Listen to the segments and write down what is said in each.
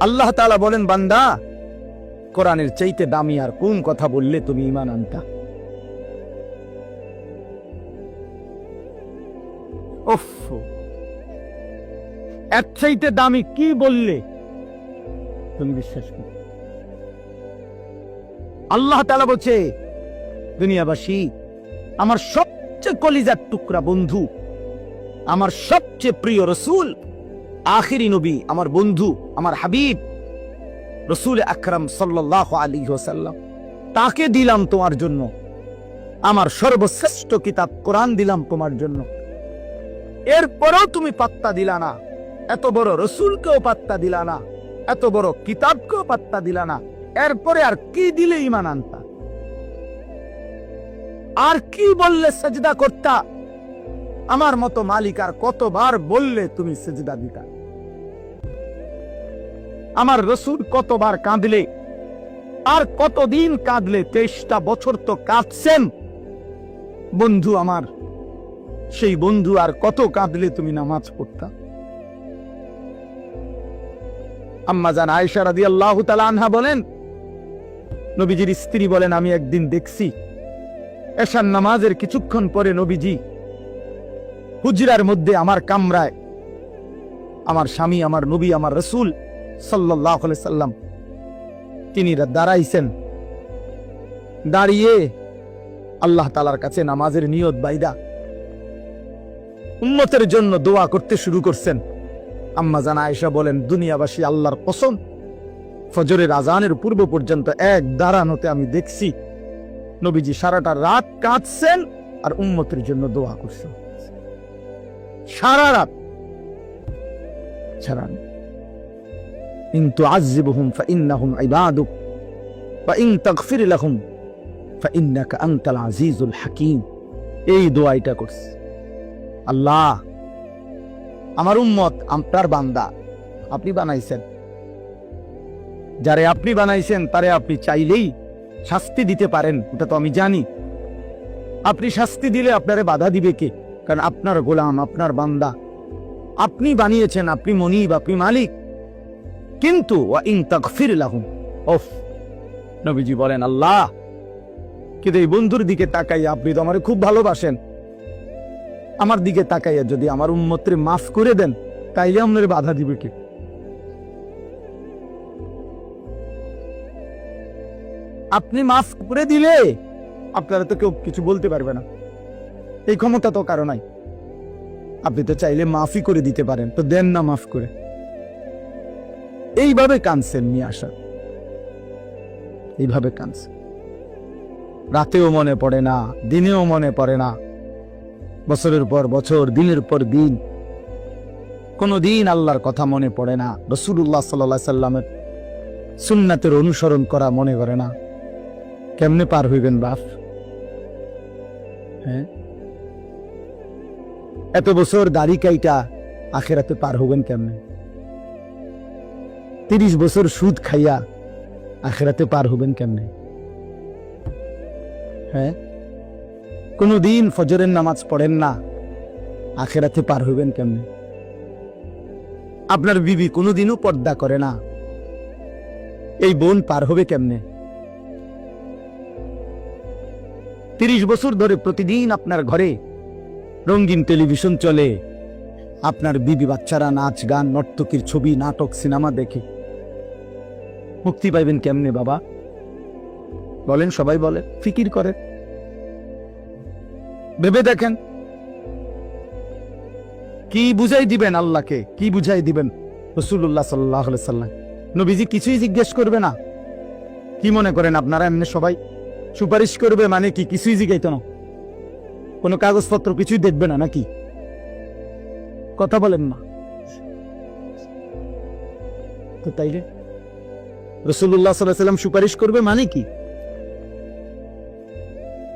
আল্লাহ তাআলা বলেন, বান্দা, কোরআনের চাইতে দামি আর কোন কথা বললে তুমি ঈমান আনতা? উফ, এর চাইতে দামি কি বললে তুমি বিশ্বাস করো? আল্লাহ তাআলা বলছে, দুনিয়াবাসী, আমার সবচেয়ে কলিজার টুকরা বন্ধু, আমার সবচেয়ে প্রিয় রসুল, আখিরি নবী, আমার বন্ধু, আমার হাবিব রসুল আকরাম সাল্লাল্লাহু আলাইহি ওয়াসাল্লাম, তাকে দিলাম তোমার জন্য। আমার সর্বশ্রেষ্ঠ কিতাব কোরআন দিলাম তোমার জন্য। এরপরেও তুমি পাত্তা দিলা না। এত বড় রসুলকেও পাত্তা দিলা না, এত বড় কিতাবকেও পাত্তা দিলা না। এরপরে আর কি দিলে ঈমান আনতা? আর কি বললে সেজদা করতা? আমার মতো মালিক আর কতবার বললে তুমি সেজদা দিতা? আমার রসুল কতবার কাঁদলে, আর কতদিন কাঁদলে? 23টা বছর তো কাঁদছেন বন্ধু আমার। সেই বন্ধু আর কত কাঁদলে তুমি নামাজ পড়তা? আম্মা জান আয়েশা রাদিয়াল্লাহু তাআলা আনহা বলেন, নবীজির স্ত্রী বলেন, আমি একদিন দেখছি এশার নামাজের কিছুক্ষণ পরে নবীজি হুজরার মধ্যে আমার কামরায় আমার স্বামী, আমার নবী, আমার রসুল সাল্লাল্লাহু আলাইহি সাল্লাম তিনি দাঁড়াইছেন। দাঁড়িয়ে আল্লাহ তাআলার কাছে নামাজের নিয়ত বাইদা উম্মতের জন্য দোয়া করতে শুরু করছেন। আম্মা জান আয়েশা বলেন, দুনিয়াবাসী, আল্লাহর কসম, ফজরের আজানের পূর্ব পর্যন্ত এক দাঁড়ানোতে আমি দেখছি নবীজি সারাটা রাত কাঁদছেন আর উম্মতের জন্য দোয়া করছেন। সারা রাত ছাড়ান। ইন তুআযিবহুম ফাইন্নাহুম ইবাদুক ওয়া ইন তাগফির লাহুম ফাইন্নাকা আনতাল আজিজুল হাকীম। এই দোয়াটা করছে, আল্লাহ, আমার উম্মত আপনার বান্দা, আপনি বানাইছেন। যারে আপনি বানাইছেন তারে আপনি চাইলেই শাস্তি দিতে পারেন, এটা তো আমি জানি। আপনি শাস্তি দিলে আপনারে বাধা দিবে কে? কারণ আপনার গোলাম, আপনার বান্দা, আপনি বানিয়েছেন, আপনি মনিব, আপনি মালিক। কিন্তু ওয়া ইন তাগফির লাহুম, ওফ, নবীজি বলেন, আল্লাহ, কিন্তু এই বন্ধুর দিকে তাকাইয়া, আপনি তো আমারে খুব ভালোবাসেন, আমার দিকে তাকাইয়া যদি আমার উম্মতরে মাফ করে দেন, তাইলে আপনার বাধা দিবে কে? আপনি মাফ করে দিলে আপনারা তো কেউ কিছু বলতে পারবে না, এই ক্ষমতা তো কারো নাই। আপনি তো চাইলে মাফই করে দিতে পারেন, তো দেন না মাফ করে। এইভাবে কাঁদছেন নিয়ে আসা, এইভাবে কাঁদছেন। রাতেও মনে পড়ে না, দিনেও মনে পড়ে না, বছরের পর বছর, দিনের পর দিন, কোনদিন আল্লাহর কথা মনে পড়ে না, রাসূলুল্লাহ সাল্লাল্লাহু আলাইহি সাল্লামের সুন্নাতের অনুসরণ করা মনে করে না। কেমনে পার হইবেন বাপ? হ্যাঁ, এত বছর দাড়ি কাইটা আখিরাতে পার হবেন কেমনে? 30 বছর সুদ খাইয়া আখিরাতে পার হবেন কেমনে? হ্যাঁ, কোনদিন ফজরের নামাজ পড়েন না, আখিরাতে পার হইবেন কেমনে? আপনার বিবি কোনদিনও পর্দা করে না, এই বোন পার হবে কেমনে? 30 বছর ধরে প্রতিদিন আপনার ঘরে রঙিন টেলিভিশন চলে, আপনার বিবি বাচ্চারা নাচ গান, নর্তকীর ছবি, নাটক, সিনেমা দেখে, মুক্তি পাইবেন কেমনে বাবা? বলেন, সবাই বলে, ফিকির করে, ভেবে দেখেন। কি বুঝাই দিবেন আল্লাহকে? কি বুঝাই দিবেন রাসূলুল্লাহ সাল্লাল্লাহু আলাইহি সাল্লাম? নবীজি কিছুই জিজ্ঞেস করবে না? কি মনে করেন আপনারা এমনি সবাই সুপারিশ করবে মানে কি? কিছুই জিজ্ঞাইতো না, কোনো কাগজপত্র কিছুই দেখবে না নাকি? কথা বলেন না তো। তাইলে রাসূলুল্লাহ সাল্লাল্লাহু আলাইহি সাল্লাম সুপারিশ করবে মানে কি?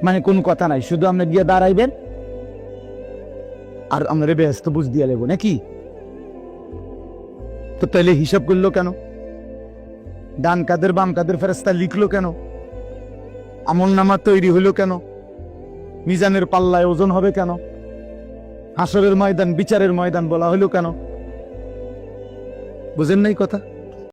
মানে কোন কথা নাই, শুধু আপনি গিয়ে দাঁড়াইবেন আর আমরা বেহেশত বুঝ দিয়ে লেবো নাকি? তো তাইলে হিসাব করলো কেন? ডান কাদের বাম কাদের ফেরেশতা লিখলো কেন? আমলনামা তৈরি হলো কেন? মিজানের পাল্লায় ওজন হবে কেন? হাসরের ময়দান, বিচারের ময়দান বলা হলো কেন? বুঝেন নাই কথা?